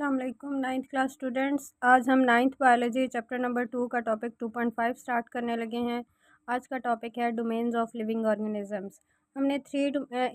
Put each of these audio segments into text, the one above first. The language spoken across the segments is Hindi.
अस्सलाम वालेकुम नाइन्थ क्लास स्टूडेंट्स। आज हम नाइन्थ बायोलॉजी चैप्टर नंबर 2 का टॉपिक 2.5 स्टार्ट करने लगे हैं। आज का टॉपिक है डोमेन्स ऑफ लिविंग ऑर्गेनिजम्स। हमने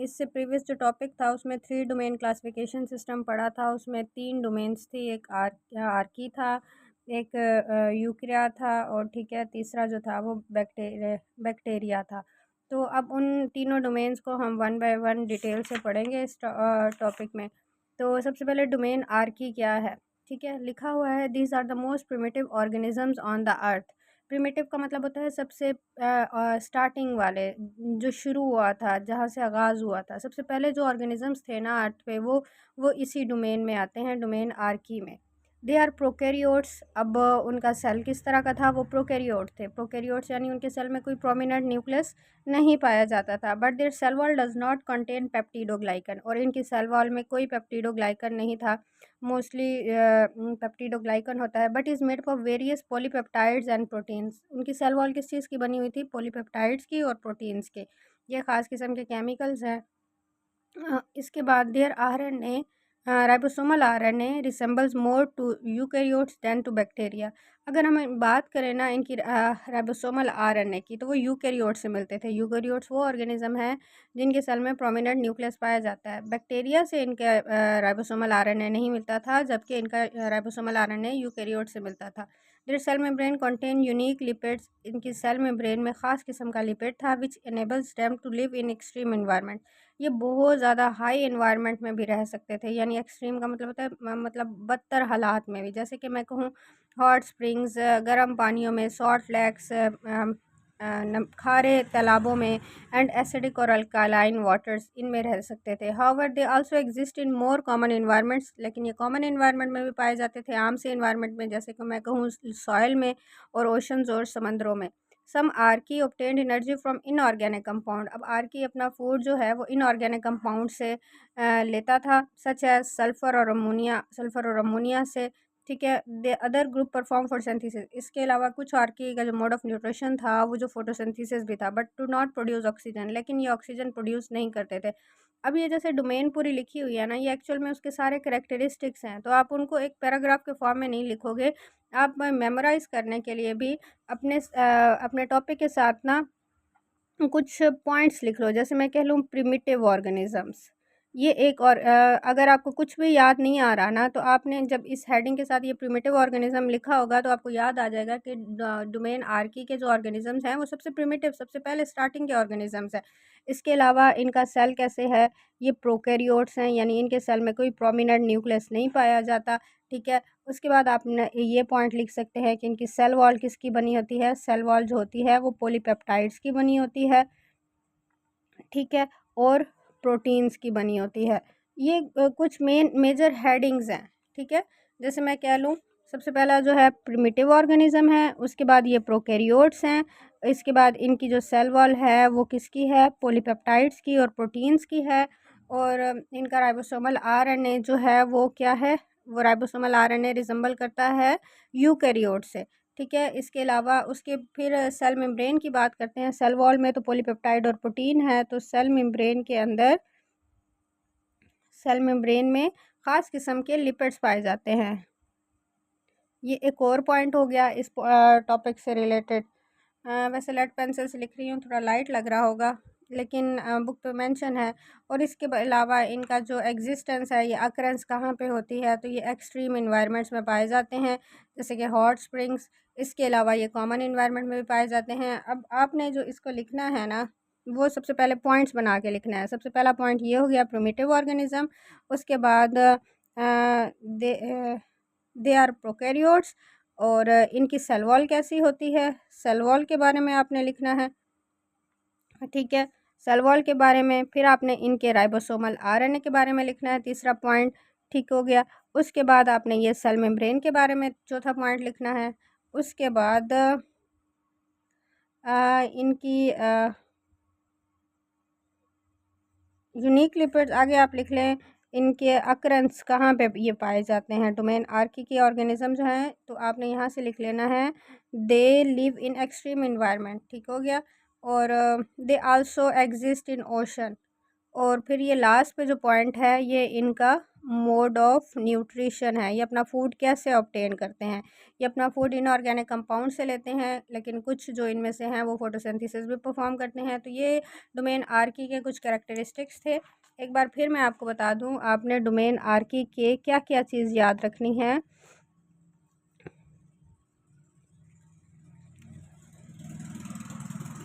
इससे प्रीवियस जो टॉपिक था उसमें 3 डोमेन क्लासिफिकेशन सिस्टम पढ़ा था। उसमें 3 डोमेन्स थी, एक आर्की था, एक यूकरिया था और ठीक है तीसरा जो था वो बैक्टीरिया था। तो अब उन तीनों डोमेन्स को हम वन बाय वन डिटेल से पढ़ेंगे इस टॉपिक में। तो सबसे पहले डोमेन आर्की क्या है, ठीक है। लिखा हुआ है these are the most primitive organisms on the earth. Primitive का मतलब होता है सबसे स्टार्टिंग वाले, जो शुरू हुआ था, जहाँ से आगाज़ हुआ था। सबसे पहले जो ऑर्गेनिजम्स थे ना अर्थ पे वो इसी डोमेन में आते हैं, डोमेन आर्की में। They are prokaryotes. अब उनका सेल किस तरह का था, वो प्रोकैरियोट थे। प्रोकैरियोट्स यानी उनके सेल में कोई प्रोमिनेंट न्यूक्लियस नहीं पाया जाता था। But their cell wall does not contain peptidoglycan, और इनकी सेल वॉल में कोई पेप्टिडोग्लाइकन नहीं था। मोस्टली पेप्टिडोग्लाइकन होता है but is made of various polypeptides and proteins. उनकी सेल वॉल किस चीज़ की बनी हुई थी, पॉलीपेप्टाइड्स की और प्रोटीन्स के। ये ख़ास किस्म के केमिकल्स हैं। इसके बाद their RNA, ribosomal RNA resembles more to eukaryotes than to bacteria. अगर हम बात करें ना इनकी राइबोसोमल आरएनए की, तो वो यूकैरियोट से मिलते थे। यूकैरियोट्स वो ऑर्गेनिज्म हैं जिनके सेल में प्रोमिनेंट न्यूक्लियस पाया जाता है। बैक्टीरिया से इनका राइबोसोमल आरएनए नहीं मिलता था, जबकि इनका राइबोसोमल आरएनए यूकैरियोट से मिलता था। Their cell membrane contain unique lipids. इनकी सेल मेम्ब्रेन में ख़ास किस्म का लिपिड था which enables them to live in extreme environment. ये बहुत ज़्यादा हाई एनवायरनमेंट में भी रह सकते थे, यानी एक्सट्रीम का मतलब होता है मतलब बदतर हालात में भी। जैसे कि मैं कहूँ हॉट स्प्रिंग्स, गर्म पानियों में, सॉल्ट लेक्स, खारे तालाबों में, एंड एसिडिक और अल्कालाइन वाटर्स, इनमें रह सकते थे। However they also exist in more common environments. लेकिन ये कॉमन इन्वायरमेंट में भी पाए जाते थे, आम से इन्वायरमेंट में, जैसे कि मैं कहूँ सॉइल में और ओशंस और समंदरों में। Some archaea obtained energy from inorganic compound. अब आर्की अपना फूड जो है वो इनऑर्गेनिक कंपाउंड से लेता था, सच है सल्फर और अमोनिया से, ठीक है। The other group perform photosynthesis. इसके अलावा कुछ आर्की का जो मोड ऑफ न्यूट्रिशन था वो जो फोटोसिंथेसिस भी था, but to not produce oxygen. लेकिन ये ऑक्सीजन प्रोड्यूस नहीं करते थे। अब ये जैसे डोमेन पूरी लिखी हुई है ना, ये एक्चुअल में उसके सारे करेक्टरिस्टिक्स हैं, तो आप उनको एक पैराग्राफ के फॉर्म में नहीं लिखोगे। आप मेमोराइज करने के लिए भी अपने टॉपिक के साथ ना कुछ पॉइंट्स लिख लो। जैसे मैं कह लूँ प्रिमिटिव ऑर्गेनिजम्स, ये एक, और अगर आपको कुछ भी याद नहीं आ रहा ना, तो आपने जब इस हेडिंग के साथ ये प्रिमिटिव ऑर्गेनिज्म लिखा होगा तो आपको याद आ जाएगा कि डोमेन आर्की के जो ऑर्गेनिजम्स हैं वो सबसे प्रिमिटिव, सबसे पहले स्टार्टिंग के ऑर्गेनिजम्स हैं। इसके अलावा इनका सेल कैसे है, ये प्रोकैरियोट्स हैं, यानी इनके सेल में कोई प्रोमिनेंट न्यूक्लियस नहीं पाया जाता, ठीक है। उसके बाद आपने ये पॉइंट लिख सकते हैं कि इनकी सेल वॉल किसकी बनी होती है। सेल वॉल जो होती है वो पॉलीपेप्टाइड्स की बनी होती है, ठीक है, और प्रोटीन्स की बनी होती है। ये कुछ मेजर हेडिंग्स हैं, ठीक है। जैसे मैं कह लूँ सबसे पहला जो है प्रिमिटिव ऑर्गेनिज्म है, उसके बाद ये प्रोकैरियोट्स हैं, इसके बाद इनकी जो सेल वॉल है वो किसकी है, पॉलीपेप्टाइड्स की और प्रोटीन्स की है। और इनका राइबोसोमल आरएनए जो है वो क्या है, वो राइबोसोमल आरएनए रिजेंबल करता है यूकैरियोट से, ठीक है। इसके अलावा उसके फिर सेल मेम्ब्रेन की बात करते हैं। सेल वॉल में तो पॉलीपेप्टाइड और प्रोटीन है, तो सेल मेम्ब्रेन के अंदर, सेल मेम्ब्रेन में ख़ास किस्म के लिपिड्स पाए जाते हैं। ये एक और पॉइंट हो गया इस टॉपिक से रिलेटेड। वैसे लेड पेंसिल से लिख रही हूँ, थोड़ा लाइट लग रहा होगा, लेकिन बुक पे मेंशन है। और इसके अलावा इनका जो एग्जिस्टेंस है, ये अकरेंस कहाँ पे होती है, तो ये एक्सट्रीम इन्वायरमेंट्स में पाए जाते हैं, जैसे कि हॉट स्प्रिंग्स। इसके अलावा ये कॉमन इन्वायरमेंट में भी पाए जाते हैं। अब आपने जो इसको लिखना है ना, वो सबसे पहले पॉइंट्स बना के लिखना है। सबसे पहला पॉइंट ये हो गया प्रिमिटिव ऑर्गेनिज्म। उसके बाद दे आर प्रोकैरियोट्स, और इनकी सेल वॉल कैसी होती है, सेल वॉल के बारे में आपने लिखना है, ठीक है। सेल वॉल के बारे में, फिर आपने इनके राइबोसोमल आरएनए के बारे में लिखना है, तीसरा पॉइंट, ठीक हो गया। उसके बाद आपने ये सेल मेम्ब्रेन के बारे में चौथा पॉइंट लिखना है। उसके बाद इनकी यूनिक लिपिड्स आगे आप लिख लें, इनके अकरेंस कहाँ पे ये पाए जाते हैं। डोमेन आर्की के ऑर्गेनिज्म जो हैं, तो आपने यहाँ से लिख लेना है they live in extreme environment, ठीक हो गया। और they also exist in ocean, और फिर ये लास्ट पे जो पॉइंट है ये इनका मोड ऑफ न्यूट्रिशन है, ये अपना फूड कैसे ऑब्टेन करते हैं। ये अपना फूड इनऑर्गेनिक कंपाउंड से लेते हैं, लेकिन कुछ जो इनमें से हैं वो फोटोसिंथेसिस भी परफॉर्म करते हैं। तो ये डोमेन आर्की के कुछ कैरेक्टरिस्टिक्स थे। एक बार फिर मैं आपको बता दूं, आपने डोमेन आर्की के क्या क्या चीज़ याद रखनी है।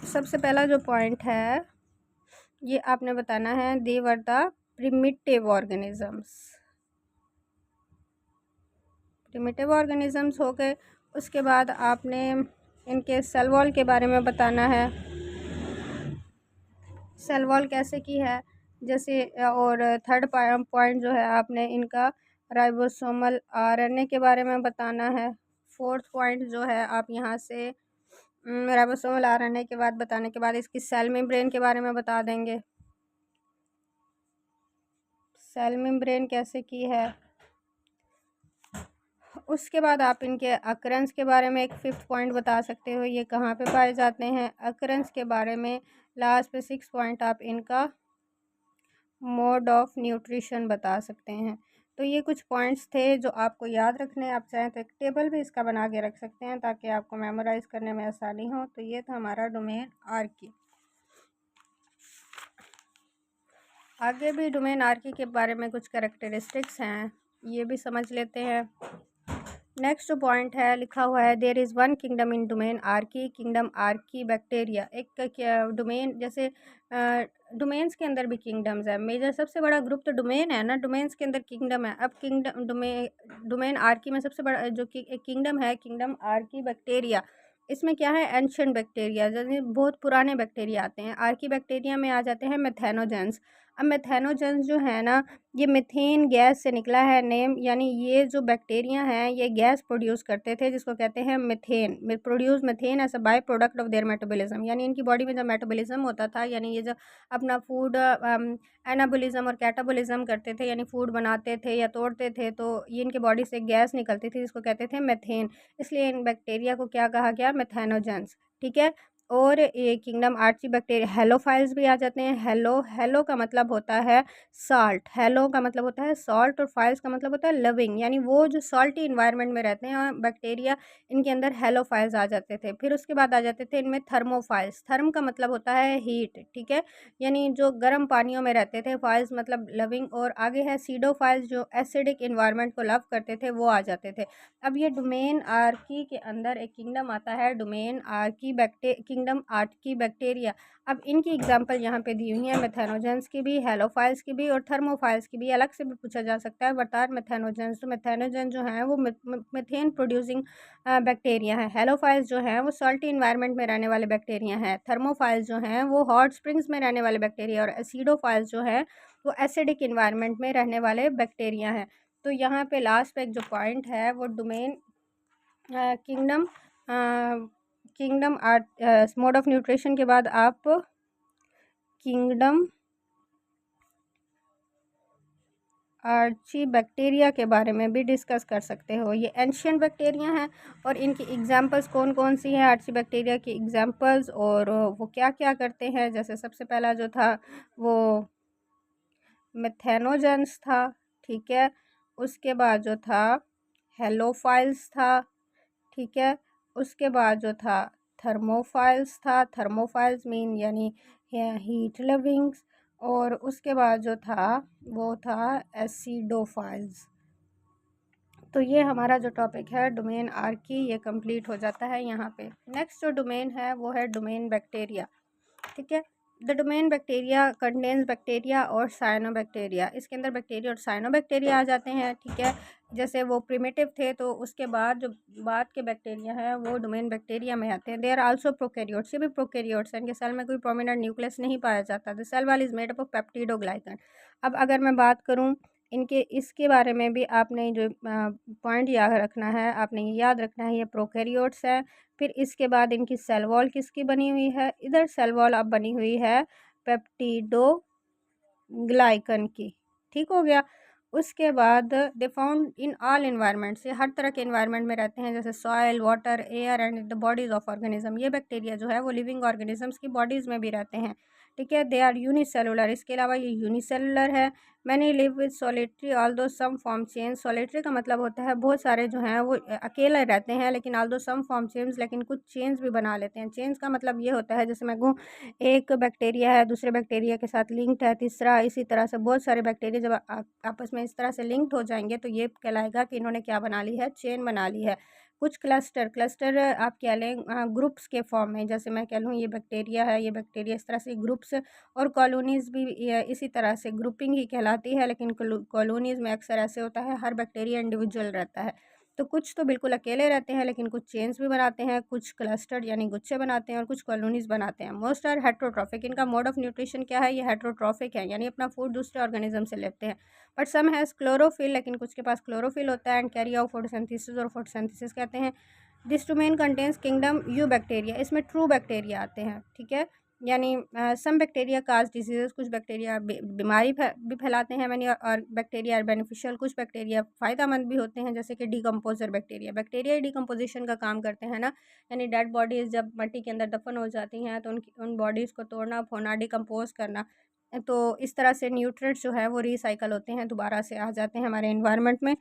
सबसे पहला जो पॉइंट है ये आपने बताना है, they were the primitive organisms. Primitive organisms हो गए। उसके बाद आपने इनके सेल वॉल के बारे में बताना है, सेल वॉल कैसे की है जैसे। और थर्ड पॉइंट जो है आपने इनका राइबोसोमल आरएनए के बारे में बताना है। फोर्थ पॉइंट जो है आप यहाँ से राइबोसोमल आरएनए के बाद बताने के बाद इसकी सेल मेम्ब्रेन के बारे में बता देंगे, सेल मेम्ब्रेन कैसे की है। उसके बाद आप इनके अकरेंस के बारे में एक फिफ्थ पॉइंट बता सकते हो, ये कहाँ पे पाए जाते हैं। अकरेंस के बारे में लास्ट पे सिक्स पॉइंट आप इनका मोड ऑफ न्यूट्रिशन बता सकते हैं। तो ये कुछ पॉइंट्स थे जो आपको याद रखने हैं। आप चाहें तो एक टेबल भी इसका बना के रख सकते हैं ताकि आपको मेमोराइज करने में आसानी हो। तो ये था हमारा डोमेन आर्की। आगे भी डोमेन आर्की के बारे में कुछ कैरेक्टरिस्टिक्स हैं, ये भी समझ लेते हैं। नेक्स्ट जो पॉइंट है लिखा हुआ है, there is one kingdom in domain archaea, kingdom archaea bacteria. एक डोमेन जैसे डोमेन्स के अंदर भी किंगडम्स है। मेजर सबसे बड़ा ग्रुप तो डोमेन है ना, डोमेन्स के अंदर किंगडम है। अब किंगडम डोमेन आर्की में सबसे बड़ा जो कि एक किंगडम है, किंगडम आर्की बैक्टीरिया। इसमें क्या है, एंशिएंट बैक्टीरिया, जैसे बहुत पुराने बैक्टीरिया आते हैं। आर्की बैक्टीरिया में आ जाते हैं मेथेनोजेंस। अब मेथेनोजेंस जो है ना, ये मीथेन गैस से निकला है नेम, यानी ये जो बैक्टीरिया हैं ये गैस प्रोड्यूस करते थे जिसको कहते हैं methane. Produce methane as a by product of their metabolism, यानी इनकी बॉडी में जब मेटाबॉलिज्म होता था, यानी ये जब अपना फूड एनाबॉलिज्म और कैटाबॉलिज्म करते थे, यानी फूड बनाते थे या तोड़ते थे, तो ये इनके बॉडी से गैस निकलती थी जिसको कहते थे मीथेन। इसलिए इन बैक्टीरिया को क्या कहा गया, मेथेनोजेंस। ठीक है। और ये किंगडम आर्ची बैक्टीरिया हेलोफाइल्स भी आ जाते हैं। हेलो का मतलब होता है सॉल्ट, हेलो का मतलब होता है सॉल्ट, और फाइल्स का मतलब होता है लिविंग, यानी वो जो सॉल्टी इन्वायरमेंट में रहते हैं बैक्टीरिया, इनके अंदर हेलोफाइल्स आ जाते थे। फिर उसके बाद आ जाते थे इनमें थर्मोफाइल्स। थर्म का मतलब होता है हीट, ठीक है, यानी जो गर्म पानियों में रहते थे। फाइल्स मतलब लिविंग। और आगे है सीडोफाइल्स, जो एसिडिक इन्वायरमेंट को लव करते थे, वो आ जाते थे। अब ये डोमेन आर्की के अंदर एक किंगडम आता है, domain archaea kingdom archaea bacteria. अब इनकी एग्जांपल यहाँ पे दी हुई है, मेथेनोजेंस की भी, हेलोफाइल्स की भी और थर्मोफाइल्स की भी। अलग से भी पूछा जा सकता है। बता मेथेनोजेंस, तो मेथेनोजेन जो है वो मीथेन प्रोड्यूसिंग बैक्टीरिया है। हेलोफाइल्स जो है वो सॉल्टी इन्वायरमेंट में रहने वाले बैक्टीरिया हैं। थर्मोफाइल्स जो हैं वो हॉट स्प्रिंग्स में रहने वाले बैक्टीरिया, और एसिडोफाइल्स जो है वो एसिडिक इन्वायरमेंट में रहने वाले बैक्टीरिया हैं। तो यहाँ पे लास्ट पे एक जो पॉइंट है वो domain kingdom kingdom art mode of nutrition के बाद आप किंगडम आर्ची बैक्टीरिया के बारे में भी डिस्कस कर सकते हो। ये एंशिएंट बैक्टीरिया हैं और इनकी एग्जांपल्स कौन कौन सी हैं आर्ची बैक्टीरिया की एग्जांपल्स, और वो क्या क्या करते हैं। जैसे सबसे पहला जो था वो मेथेनोजेंस था, ठीक है। उसके बाद जो था हेलोफाइल्स था, ठीक है। उसके बाद जो था थर्मोफाइल्स था, थर्मोफाइल्स मीन यानी हीट लविंग्स। और उसके बाद जो था वो था एसिडोफाइल्स। तो ये हमारा जो टॉपिक है डोमेन आर्की, ये कंप्लीट हो जाता है यहाँ पे। नेक्स्ट जो डोमेन है वो है डोमेन बैक्टीरिया, ठीक है। The domain bacteria contains bacteria और साइनोबैक्टीरिया। इसके अंदर बैक्टीरिया और साइनोबैक्टीरिया आ जाते हैं, ठीक है। जैसे वो प्रिमिटिव थे, तो उसके बाद जो बाद के बैक्टीरिया हैं वो डोमेन बैक्टीरिया में आते हैं। दे आर आल्सो प्रोकैरियोट्स, ये भी प्रोकैरियोट्स हैं। इनके सेल में कोई प्रोमिनेंट न्यूक्लियस नहीं पाया जाता। The cell wall is made up of peptidoglycan. अब अगर मैं बात करूँ इनके, इसके बारे में भी आपने जो पॉइंट याद रखना है, आपने ये याद रखना है, ये प्रोकैरियोट्स है। फिर इसके बाद इनकी सेल वॉल किसकी बनी हुई है, इधर सेल वॉल अब बनी हुई है पेप्टिडोग्लाइकन की, ठीक हो गया। उसके बाद they found in all environments, ये हर तरह के इन्वायरमेंट में रहते हैं, जैसे soil, water, air and the bodies of organism. ये बैक्टीरिया जो है वो लिविंग ऑर्गेनिजम्स की बॉडीज़ में भी रहते हैं, ठीक है। दे आर यूनिसेलुलर, इसके अलावा ये यूनिसेलुलर है। Many live with solitary although some form change. Solitary का मतलब होता है बहुत सारे जो हैं वो अकेले रहते हैं, लेकिन ऑल्दो सम फॉर्म चेंज, लेकिन कुछ चेंज भी बना लेते हैं। चेंज का मतलब ये होता है जैसे मैं कहूँ एक बैक्टीरिया है दूसरे बैक्टीरिया के साथ लिंक्ड है, तीसरा, इसी तरह से बहुत सारे बैक्टीरिया जब आपस में इस तरह से लिंक्ड हो जाएंगे तो ये कहलाएगा कि इन्होंने क्या बना ली है, चेन बना ली है। कुछ क्लस्टर आप कह लें ग्रुप्स के फॉर्म में, जैसे मैं कह लूँ ये बैक्टीरिया है, ये बैक्टीरिया, इस तरह से ग्रुप्स और कॉलोनीज़ भी इसी तरह से ग्रुपिंग ही कहलाती है, लेकिन कॉलोनीज़ में अक्सर ऐसे होता है हर बैक्टीरिया इंडिविजुअल रहता है। तो कुछ तो बिल्कुल अकेले रहते हैं, लेकिन कुछ चेन्स भी बनाते हैं, कुछ क्लस्टर्ड यानी गुच्छे बनाते हैं और कुछ कॉलोनीज़ बनाते हैं। मोस्ट आर हेट्रोट्रॉफिक, इनका मोड ऑफ न्यूट्रिशन क्या है, ये हेट्रोट्रॉफिक है, यानी अपना फूड दूसरे ऑर्गेनिज्म से लेते हैं। बट सम हैज़ क्लोरोफिल, लेकिन कुछ के पास क्लोरोफिल होता है, एंड कैरी आउट फोटोसिंथेसिस, और फोटोसिंथेसिस कहते हैं। This domain contains kingdom you bacteria, इसमें ट्रू बैक्टीरिया आते हैं, ठीक है। यानी सम बैक्टीरिया काज डिजीज़, कुछ बैक्टीरिया बीमारी भी फैलाते हैं मैंने, और बैक्टीरिया आर बेनिफिशियल, कुछ बैक्टीरिया फ़ायदेमंद भी होते हैं, जैसे कि डिकम्पोजर बैक्टीरिया। बैक्टीरिया डिकम्पोजिशन का काम करते हैं ना, यानी डेड बॉडीज़ जब मिट्टी के अंदर दफन हो जाती हैं तो उन बॉडीज़ को तोड़ना फोड़ना, डिकम्पोज करना, तो इस तरह से न्यूट्रिएंट्स जो है वो रिसाइकल होते हैं, दोबारा से आ जाते हैं हमारे एनवायरनमेंट में।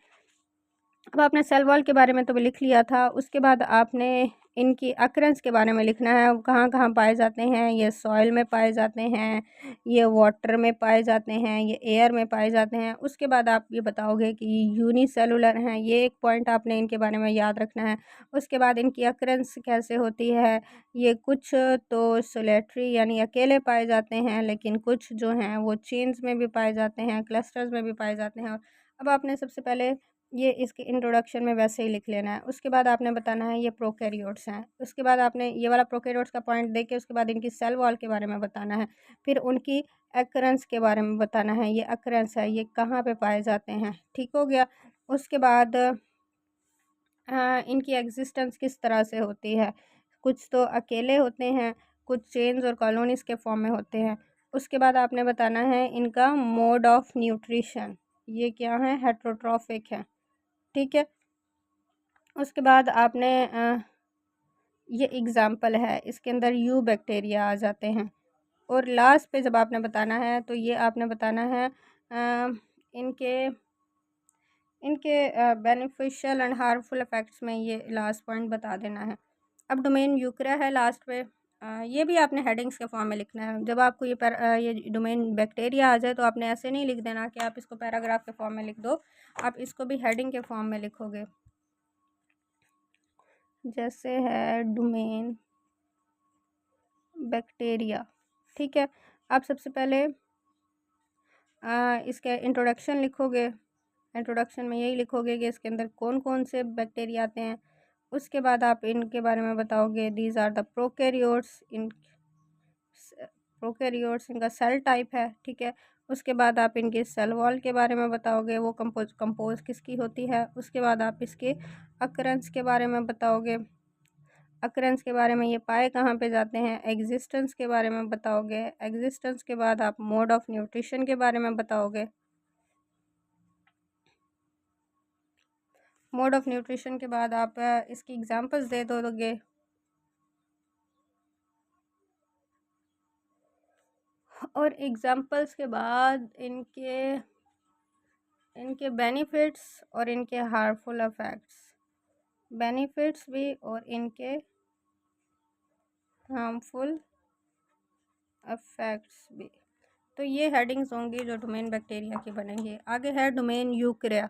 अब आपने सेल वॉल के बारे में तो लिख लिया था, उसके बाद आपने इनकी अक्रेंस के बारे में लिखना है, कहाँ कहाँ पाए जाते हैं। ये सॉइल में पाए जाते हैं, ये वाटर में पाए जाते हैं, ये एयर में पाए जाते हैं। उसके बाद आप ये बताओगे कि यूनिसेलुलर हैं, ये एक पॉइंट आपने इनके बारे में याद रखना है। उसके बाद इनकी अक्रेंस कैसे होती है, ये कुछ तो सोलेटरी यानी अकेले पाए जाते हैं, लेकिन कुछ जो हैं वो चेन्स में भी पाए जाते हैं, क्लस्टर्स में भी पाए जाते हैं। अब आपने सबसे पहले ये इसके इंट्रोडक्शन में वैसे ही लिख लेना है। उसके बाद आपने बताना है ये प्रोकैरियोट्स हैं। उसके बाद आपने ये वाला प्रोकैरियोट्स का पॉइंट दे के उसके बाद इनकी सेल वॉल के बारे में बताना है। फिर उनकी अक्रेंस के बारे में बताना है, ये अक्रेंस है ये कहाँ पे पाए जाते हैं, ठीक हो गया। उसके बाद इनकी एग्जिस्टेंस किस तरह से होती है, कुछ तो अकेले होते हैं, कुछ चेन्स और कॉलोनीज़ के फॉर्म में होते हैं। उसके बाद आपने बताना है इनका मोड ऑफ न्यूट्रिशन, ये क्या है, हेट्रोट्रॉफिक है, ठीक है। उसके बाद आपने ये एग्ज़ाम्पल है, इसके अंदर यू बैक्टीरिया आ जाते हैं। और लास्ट पे जब आपने बताना है तो ये आपने बताना है इनके इनके बेनिफिशियल एंड हार्मफुल इफ़ेक्ट्स में ये लास्ट पॉइंट बता देना है। अब डोमेन यूक्रा है लास्ट पे, ये भी आपने हेडिंग्स के फॉर्म में लिखना है। जब आपको ये डोमेन बैक्टीरिया आ जाए तो आपने ऐसे नहीं लिख देना कि आप इसको पैराग्राफ के फॉर्म में लिख दो, आप इसको भी हेडिंग के फॉर्म में लिखोगे। जैसे है डोमेन बैक्टीरिया, ठीक है। आप सबसे पहले इसके इंट्रोडक्शन लिखोगे। इंट्रोडक्शन में यही लिखोगे कि इसके अंदर कौन कौन से बैक्टीरिया आते हैं। उसके बाद आप इनके बारे में बताओगे, these are the prokaryotes, prokaryotes इनका सेल टाइप है, ठीक है। उसके बाद आप इनके सेल वॉल के बारे में बताओगे, वो कंपोज किसकी होती है। उसके बाद आप इसके अकरेंस के बारे में बताओगे, अकरेंस के बारे में ये पाए कहाँ पे जाते हैं। एग्जिस्टेंस के बारे में बताओगे, एग्जिस्टेंस के बाद आप मोड ऑफ न्यूट्रिशन के बारे में बताओगे। मोड ऑफ न्यूट्रिशन के बाद आप इसकी एग्जांपल्स दे दोगे। और एग्जांपल्स के बाद इनके बेनिफिट्स और इनके हार्मफुल इफ़ेक्ट्स, बेनिफिट्स भी और इनके हार्मफुल इफ़ेक्ट्स भी। तो ये हेडिंग्स होंगी जो डोमेन बैक्टीरिया की बनेंगी। आगे है डोमेन यूकरिया।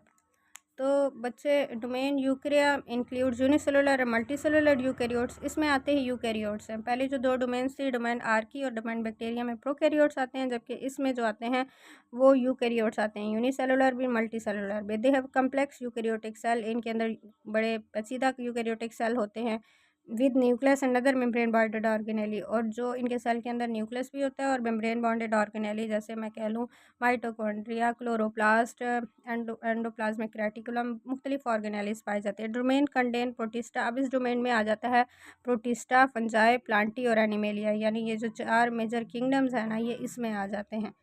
तो बच्चे domain eukarya includes unicellular multicellular eukaryotes, इसमें आते ही यूकैरियोट्स हैं। पहले जो दो डोमेन्स थी, डोमेन आर्की और डोमेन बैक्टीरिया में प्रोकैरियोट्स आते हैं, जबकि इसमें जो आते हैं वो यूकैरियोट्स आते हैं, यूनिसेलुलर भी मल्टीसेलुलर भी। They have complex eukaryotic cell, इनके अंदर बड़े पेचीदा यूकैरियोटिक सेल होते हैं with nucleus and other membrane bonded organelle, और जो इनके सेल के अंदर न्यूक्लियस भी होता है और मेम्ब्रेन बॉन्डेड ऑर्गेनेली, जैसे मैं कह लूँ माइटोकॉन्ड्रिया, क्लोरोप्लास्ट, एंडोप्लाज्मिक रेटिकुलम, मुख्तलिफ ऑर्गेनेलीज पाए जाते हैं। डोमेन कंटेन प्रोटिस्टा, अब इस डोमेन में आ जाता है प्रोटिस्टा, फंजाई, प्लांटी और एनिमेलिया, यानी ये जो 4 मेजर किंगडम्स हैं ना, ये इसमें आ जाते हैं।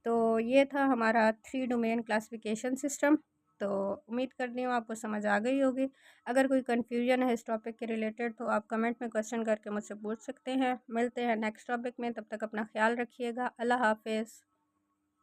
तो ये था हमारा 3 डोमेन क्लासिफिकेशन सिस्टम। तो उम्मीद करती हूँ आपको समझ आ गई होगी। अगर कोई कन्फ्यूजन है इस टॉपिक के रिलेटेड तो आप कमेंट में क्वेश्चन करके मुझसे पूछ सकते हैं। मिलते हैं नेक्स्ट टॉपिक में, तब तक अपना ख्याल रखिएगा। अल्लाह हाफ़िज़।